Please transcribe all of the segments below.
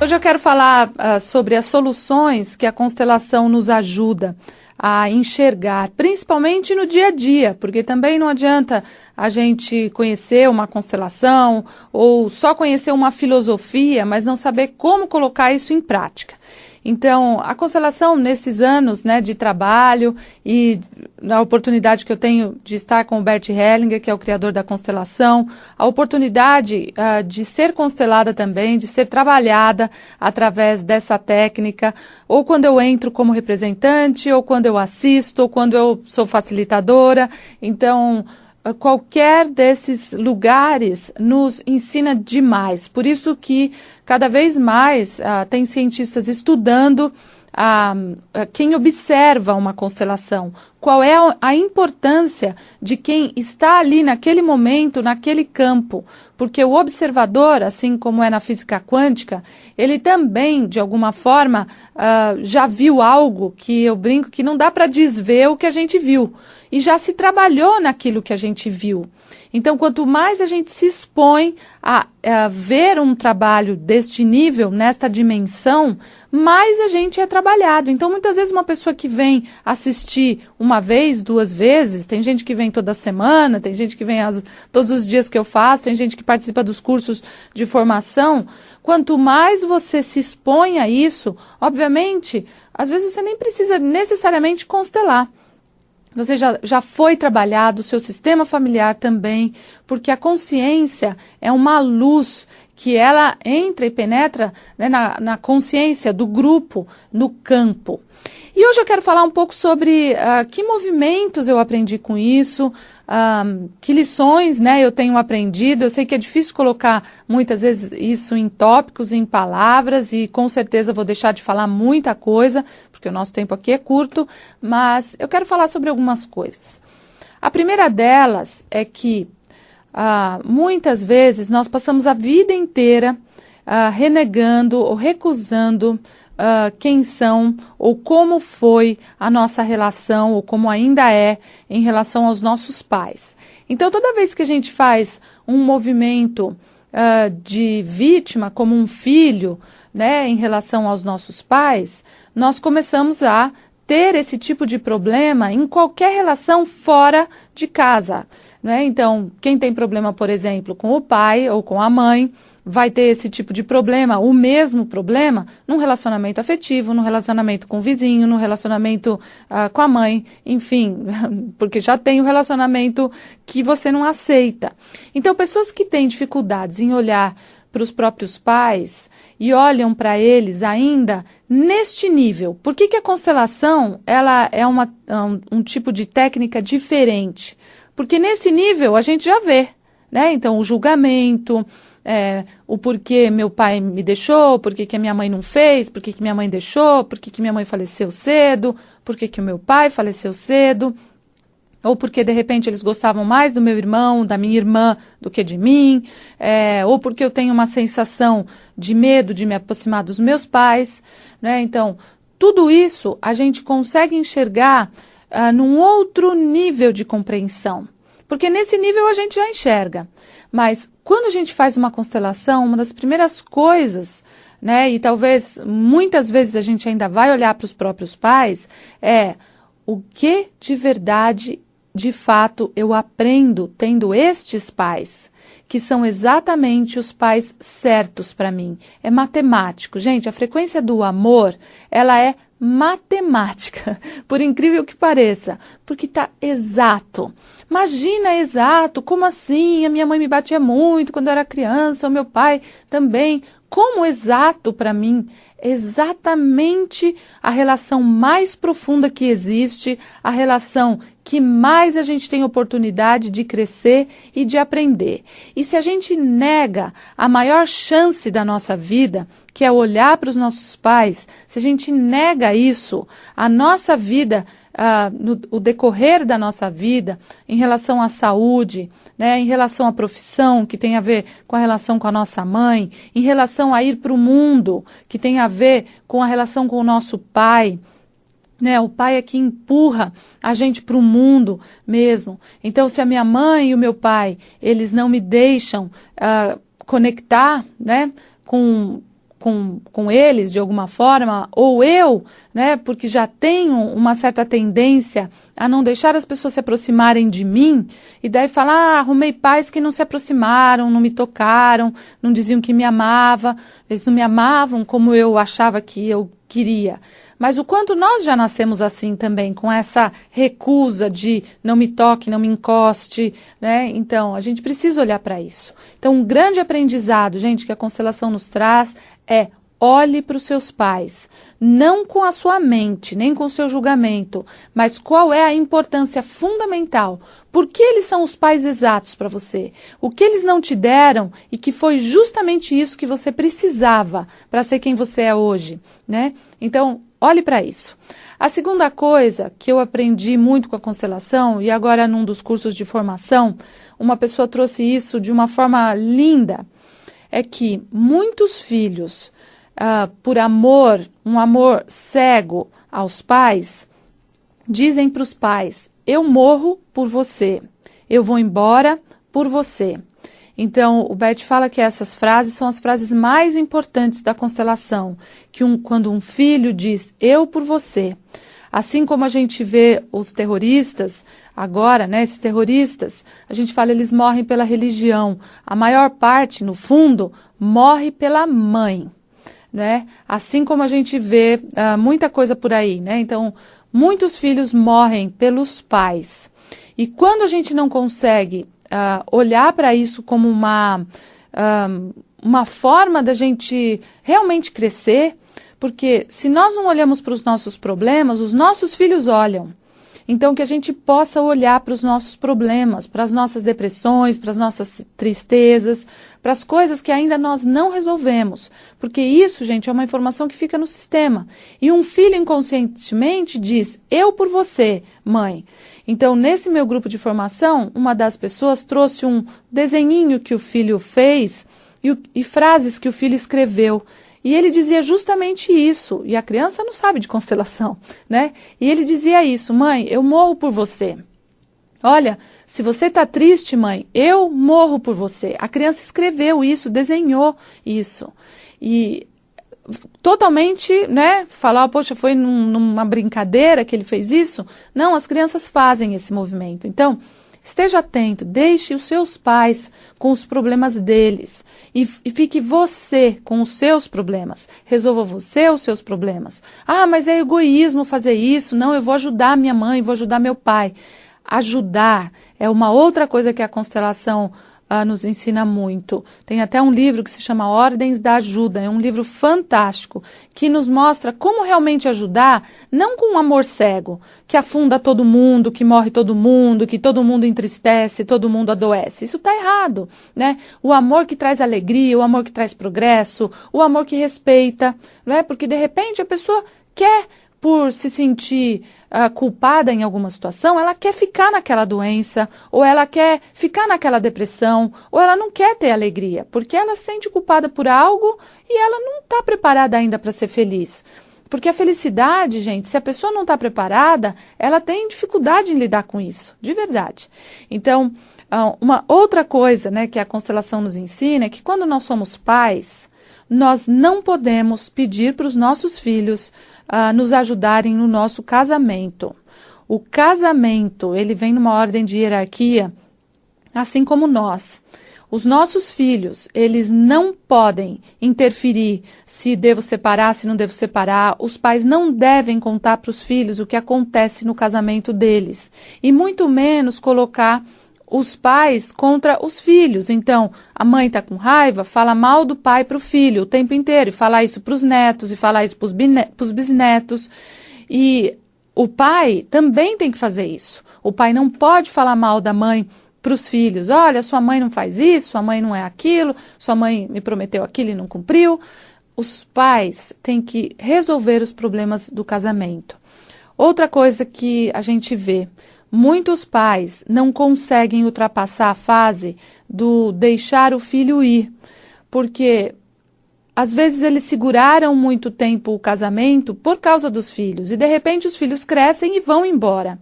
Hoje eu quero falar sobre as soluções que a constelação nos ajuda a enxergar, principalmente no dia a dia, porque também não adianta a gente conhecer uma constelação ou só conhecer uma filosofia, mas não saber como colocar isso em prática. Então, a constelação nesses anos, né, de trabalho e a oportunidade que eu tenho de estar com o Bert Hellinger, que é o criador da constelação, a oportunidade de ser constelada também, de ser trabalhada através dessa técnica, ou quando eu entro como representante, ou quando eu assisto, ou quando eu sou facilitadora. Então, qualquer desses lugares nos ensina demais. Por isso que cada vez mais tem cientistas estudando quem observa uma constelação, qual é a importância de quem está ali naquele momento, naquele campo, porque o observador, assim como é na física quântica, ele também, de alguma forma, já viu algo que eu brinco que não dá para desver o que a gente viu, e já se trabalhou naquilo que a gente viu. Então, quanto mais a gente se expõe a ver um trabalho deste nível, nesta dimensão, mais a gente é trabalhado. Então, muitas vezes uma pessoa que vem assistir uma vez, duas vezes, tem gente que vem toda semana, tem gente que vem todos os dias que eu faço, tem gente que participa dos cursos de formação. Quanto mais você se expõe a isso, obviamente, às vezes você nem precisa necessariamente constelar. Você já foi trabalhado, o seu sistema familiar também, porque a consciência é uma luz que ela entra e penetra, né, na consciência do grupo, no campo. E hoje eu quero falar um pouco sobre que movimentos eu aprendi com isso, que lições, né, eu tenho aprendido. Eu sei que é difícil colocar muitas vezes isso em tópicos, em palavras, e com certeza vou deixar de falar muita coisa, porque o nosso tempo aqui é curto, mas eu quero falar sobre algumas coisas. A primeira delas é que muitas vezes nós passamos a vida inteira renegando ou recusando quem são ou como foi a nossa relação ou como ainda é em relação aos nossos pais. Então, toda vez que a gente faz um movimento de vítima, como um filho, né, em relação aos nossos pais, nós começamos a ter esse tipo de problema em qualquer relação fora de casa, né? Então, quem tem problema, por exemplo, com o pai ou com a mãe, vai ter esse tipo de problema, o mesmo problema, num relacionamento afetivo, num relacionamento com o vizinho, num relacionamento com a mãe, enfim, porque já tem o relacionamento que você não aceita. Então, pessoas que têm dificuldades em olhar para os próprios pais e olham para eles ainda neste nível. Por que a constelação ela é um tipo de técnica diferente? Porque nesse nível a gente já vê, né? Então, o julgamento, o porquê meu pai me deixou, porquê que a minha mãe não fez, porquê que minha mãe deixou, porquê que minha mãe faleceu cedo, porquê que o meu pai faleceu cedo, ou porque de repente eles gostavam mais do meu irmão, da minha irmã, do que de mim, ou porque eu tenho uma sensação de medo de me aproximar dos meus pais, né? Então, tudo isso a gente consegue enxergar num outro nível de compreensão. Porque nesse nível a gente já enxerga. Mas quando a gente faz uma constelação, uma das primeiras coisas, né, e talvez muitas vezes a gente ainda vai olhar para os próprios pais, é o que de verdade, de fato, eu aprendo tendo estes pais, que são exatamente os pais certos para mim. É matemático. Gente, a frequência do amor, ela é matemática, por incrível que pareça, porque está exato. Imagina exato, como assim? A minha mãe me batia muito quando eu era criança, o meu pai também. Como exato para mim? Exatamente a relação mais profunda que existe, a relação que mais a gente tem oportunidade de crescer e de aprender. E se a gente nega a maior chance da nossa vida, que é olhar para os nossos pais, se a gente nega isso, a nossa vida, o decorrer da nossa vida, em relação à saúde, né, em relação à profissão, que tem a ver com a relação com a nossa mãe, em relação a ir para o mundo, que tem a ver com a relação com o nosso pai, né, o pai é que empurra a gente para o mundo mesmo. Então, se a minha mãe e o meu pai, eles não me deixam conectar, né, com com eles de alguma forma, ou eu, né, porque já tenho uma certa tendência a não deixar as pessoas se aproximarem de mim, e daí falar, arrumei pais que não se aproximaram, não me tocaram, não diziam que me amava, eles não me amavam como eu achava que eu queria. Mas o quanto nós já nascemos assim também, com essa recusa de não me toque, não me encoste, né? Então, a gente precisa olhar para isso. Então, um grande aprendizado, gente, que a constelação nos traz é: olhe para os seus pais, não com a sua mente, nem com o seu julgamento, mas qual é a importância fundamental. Por que eles são os pais exatos para você? O que eles não te deram e que foi justamente isso que você precisava para ser quem você é hoje, né? Então, olhe para isso. A segunda coisa que eu aprendi muito com a constelação, e agora num dos cursos de formação, uma pessoa trouxe isso de uma forma linda, é que muitos filhos, por amor, um amor cego aos pais, dizem para os pais: eu morro por você, eu vou embora por você. Então, o Bert fala que essas frases são as frases mais importantes da constelação, que quando um filho diz, eu por você. Assim como a gente vê os terroristas, agora, né, esses terroristas, a gente fala, eles morrem pela religião. A maior parte, no fundo, morre pela mãe, né? Assim como a gente vê muita coisa por aí, né? Então, muitos filhos morrem pelos pais. E quando a gente não consegue olhar para isso como uma forma da gente realmente crescer, porque se nós não olhamos para os nossos problemas, os nossos filhos olham. Então, que a gente possa olhar para os nossos problemas, para as nossas depressões, para as nossas tristezas, para as coisas que ainda nós não resolvemos. Porque isso, gente, é uma informação que fica no sistema. E um filho inconscientemente diz, eu por você, mãe. Então, nesse meu grupo de formação, uma das pessoas trouxe um desenhinho que o filho fez e frases que o filho escreveu. E ele dizia justamente isso, e a criança não sabe de constelação, né? E ele dizia isso, mãe, eu morro por você. Olha, se você está triste, mãe, eu morro por você. A criança escreveu isso, desenhou isso. E totalmente, né, falar, poxa, foi numa brincadeira que ele fez isso? Não, as crianças fazem esse movimento. Então, esteja atento, deixe os seus pais com os problemas deles e fique você com os seus problemas. Resolva você os seus problemas. Ah, mas é egoísmo fazer isso. Não, eu vou ajudar minha mãe, vou ajudar meu pai. Ajudar é uma outra coisa que a constelação nos ensina muito. Tem até um livro que se chama Ordens da Ajuda, é um livro fantástico, que nos mostra como realmente ajudar, não com um amor cego, que afunda todo mundo, que morre todo mundo, que todo mundo entristece, todo mundo adoece. Isso está errado, né? O amor que traz alegria, o amor que traz progresso, o amor que respeita, não é? Porque de repente a pessoa quer, por se sentir culpada em alguma situação, ela quer ficar naquela doença, ou ela quer ficar naquela depressão, ou ela não quer ter alegria, porque ela se sente culpada por algo e ela não está preparada ainda para ser feliz. Porque a felicidade, gente, se a pessoa não está preparada, ela tem dificuldade em lidar com isso, de verdade. Então, uma outra coisa, né, que a constelação nos ensina é que quando nós somos pais, nós não podemos pedir para os nossos filhos nos ajudarem no nosso casamento. O casamento, ele vem numa ordem de hierarquia, assim como nós. Os nossos filhos, eles não podem interferir se devo separar, se não devo separar. Os pais não devem contar para os filhos o que acontece no casamento deles. E muito menos colocar os pais contra os filhos. Então, a mãe está com raiva, fala mal do pai para o filho o tempo inteiro, e fala isso para os netos, e fala isso para os bisnetos. E o pai também tem que fazer isso. O pai não pode falar mal da mãe para os filhos. Olha, sua mãe não faz isso, sua mãe não é aquilo, sua mãe me prometeu aquilo e não cumpriu. Os pais têm que resolver os problemas do casamento. Outra coisa que a gente vê, muitos pais não conseguem ultrapassar a fase do deixar o filho ir, porque às vezes eles seguraram muito tempo o casamento por causa dos filhos, e de repente os filhos crescem e vão embora.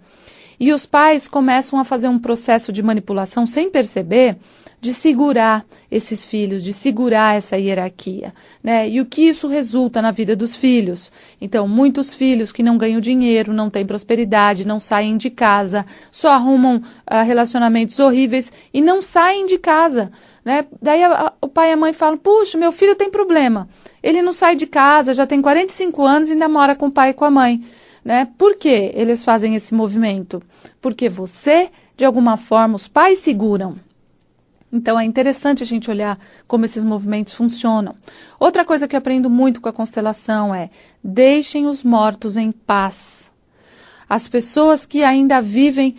E os pais começam a fazer um processo de manipulação sem perceber, de segurar esses filhos, de segurar essa hierarquia, né? E o que isso resulta na vida dos filhos? Então, muitos filhos que não ganham dinheiro, não têm prosperidade, não saem de casa, só arrumam relacionamentos horríveis e não saem de casa, né? Daí o pai e a mãe falam, puxa, meu filho tem problema, ele não sai de casa, já tem 45 anos e ainda mora com o pai e com a mãe, né? Por que eles fazem esse movimento? Porque você, de alguma forma, os pais seguram. Então é interessante a gente olhar como esses movimentos funcionam. Outra coisa que eu aprendo muito com a constelação é: deixem os mortos em paz. As pessoas que ainda vivem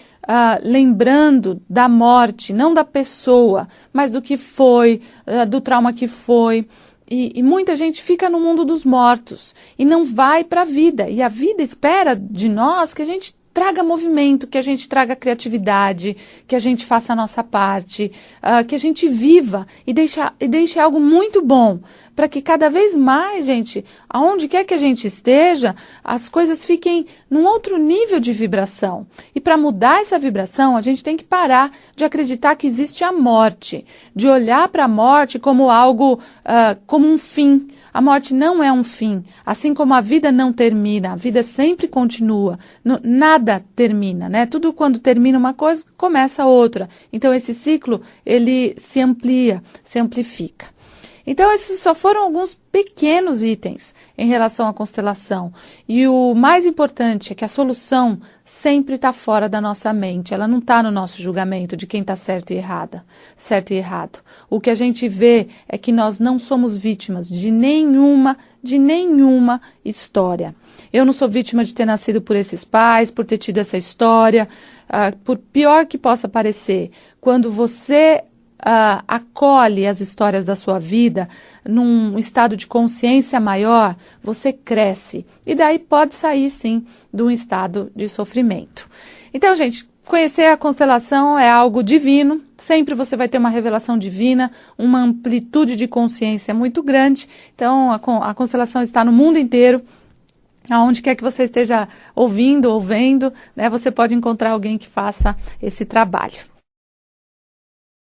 lembrando da morte, não da pessoa, mas do que foi, do trauma que foi. E muita gente fica no mundo dos mortos e não vai para a vida. E a vida espera de nós que a gente traga movimento, que a gente traga criatividade, que a gente faça a nossa parte, que a gente viva e deixe algo muito bom, para que cada vez mais, gente, aonde quer que a gente esteja, as coisas fiquem num outro nível de vibração. E para mudar essa vibração, a gente tem que parar de acreditar que existe a morte, de olhar para a morte como algo, como um fim. A morte não é um fim, assim como a vida não termina, a vida sempre continua, nada termina, né? Tudo quando termina uma coisa, começa outra. Então esse ciclo, ele se amplia, se amplifica. Então esses só foram alguns pequenos itens em relação à constelação. E o mais importante é que a solução sempre está fora da nossa mente. Ela não está no nosso julgamento de quem está certo e errado. O que a gente vê é que nós não somos vítimas de nenhuma história. Eu não sou vítima de ter nascido por esses pais, por ter tido essa história. Por pior que possa parecer, quando você acolhe as histórias da sua vida num estado de consciência maior, você cresce. E daí pode sair, sim, de um estado de sofrimento. Então, gente, conhecer a constelação é algo divino. Sempre você vai ter uma revelação divina, uma amplitude de consciência muito grande. Então, a constelação está no mundo inteiro. Aonde quer que você esteja ouvindo ou vendo, né, você pode encontrar alguém que faça esse trabalho.